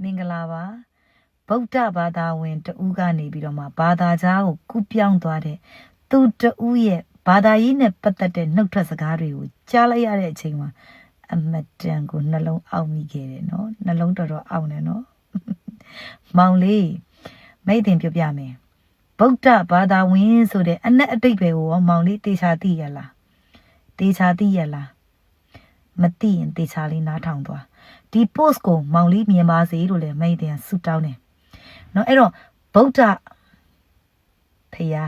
မင်္ဂလာပါဗုဒ္ဓဘာသာဝင်တဦးကနေပြီးတော့မှဘာသာကြားကိုကူးပြောင်းသွားတဲ့သူတဦးရဲ့ဘာသာရေးနဲ့ပတ်သက်တဲ့နှုတ်ထွက်စကားတွေကိုကြားလိုက်ရတဲ့အချိန်မှာအမတန်ကိုနှလုံးအောက်မိခဲ့တယ်နော်နှလုံးတော်တော်အောက်နေနော်မောင်လေးမိတ်တင်ပြပြမယ်ဗုဒ္ဓဘာသာဝင်ဆိုတဲ့အနက်အတိတ်ပဲကိုမောင်လေးတေချာသိရလားတေချာသိရလားမသိရင်တေချာလေးနားထောင်သွားဒီ post ကိုမောင်လေးမြင်ပါစေလို့လည်းမိတ်တင်ဆုတောင်းတယ်နော်အဲ့တော့ဗုဒ္ဓဖရာ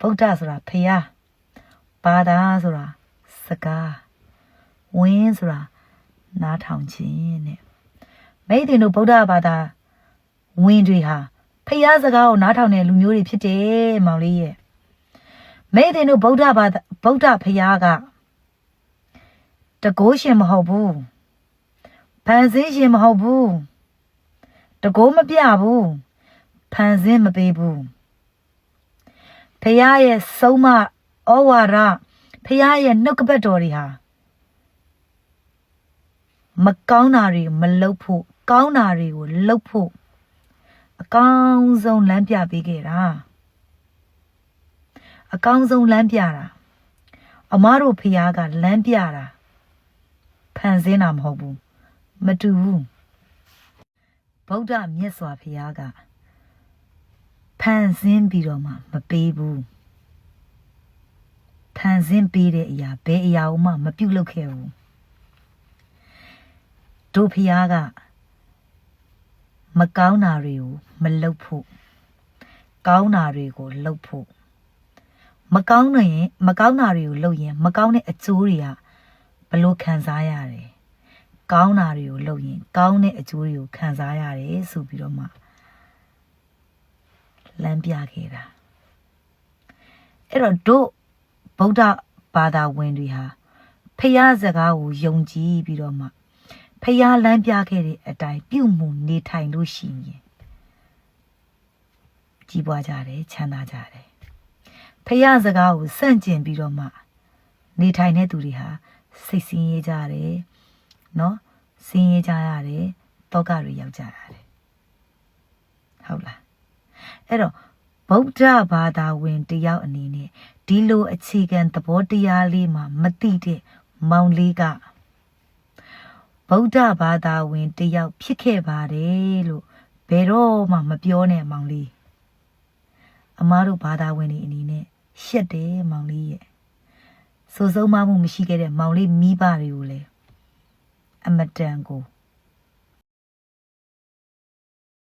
ဗုဒ္ဓဆိုတာဖရာဘာသာဆိုတာစကားဝင်းဆိုတာနားထောင်ခြင်းတဲ့မိတ်တင်တို့ဗုဒ္ဓဘာသာဝင်တွေဟာဖရာစကားကိုနားထောင်တဲ့လူမျိုးတွေဖြစ်တယ်မောင်လေးရဲ့မိတ်တင်တို့ဗုဒ္ဓဖရာကတကိုးရှင်မဟုတ်ဘူးဖန်ဆင်းရှင်မဟုတ်ဘူးတကိုးမပြဘူးဖန်ဆင်းမပေးဘူးဖရာရဲ့ဆုံးမဩဝါဒဖရာရဲ့နှုတ်ကပတ်တော်တွေဟာမကောင်းတာတွေမလုပ်ဖို့ကောင်းတာတွေကိုလုပ်ဖို့အကောင်းဆုံးလမ်းပြပေးခဲ့တာအကောင်းဆုံးလမ်းပြတာအမားတို့ဖရာကလမ်းပြတာဖန်ဆင်းတာမဟုတ်ဘူးမတူဘူးဗုဒ္ဓမြတ်စွာဘုရားကဖန်ဆင်းပြီးတော့မှမပေးဘူးဖန်ဆင်းပေးတဲ့အရာဘယ်အရာမှမပြုတ်လုပ်ခဲ့ဘူးတို့ဘုရားကမကောင်းတာတွေကိုမလုပ်ဖို့ကောင်းတာတွေကိုလုပ်ဖို့မကောင်းတာတွေကိုလုပ်ရင်မကောင်းတဲ့အကျိုးတွေကဘလို့ခံစားရတယ်ကောင်းတာတွေကိုလုပ်ရင်ကောင်းတဲ့အကျိုးတွေကိုခံစားရတယ်ဆိုပြီးတော့မှလမ်းပြခဲ့တာအဲ့တော့တို့ဗုဒ္ဓဘာသာဝင်တွေဟာဖရာစကားကိုယုံကြည်ပြီးတော့မှဖရာလမ်းပြခဲ့တဲ့အတိုင်းပြုမှုနေထိုင်လို့ရှိရင်ကြီးပွားကြတယ်ချမ်းသာကြတယ်ဖရာစကားကိုစန့်ကျင်ပြီးတော့မှနေထိုင်တဲ့သူတွေဟာစိတ်ဆင်းရဲကြတယ်နော်ဆင်းရဲကြရတယ်တောကတွေရောက်ကြရတယ်ဟုတ်လားအဲ့တော့ဗုဒ္ဓဘာသာဝင်တယောက်အနေနဲ့ဒီလိုအခြေခံသဘောတရားလေးမှာမသိတဲ့မောင်လေးကဗုဒ္ဓဘာသာဝင်တယောက်ဖြစ်ခဲ့ပါတယ်လို့ဘယ်တော့မှမပြောနဲ့မောင်လေးအမားတို့ဘာသာဝင်တွေအနေနဲ့ရှက်တယ်မောင်လေးရဲ့စိုးဆုံးမမှုမရှိခဲ့တဲ့မောင်လေးမိဘတွေကိုလည်းအမတန်ကို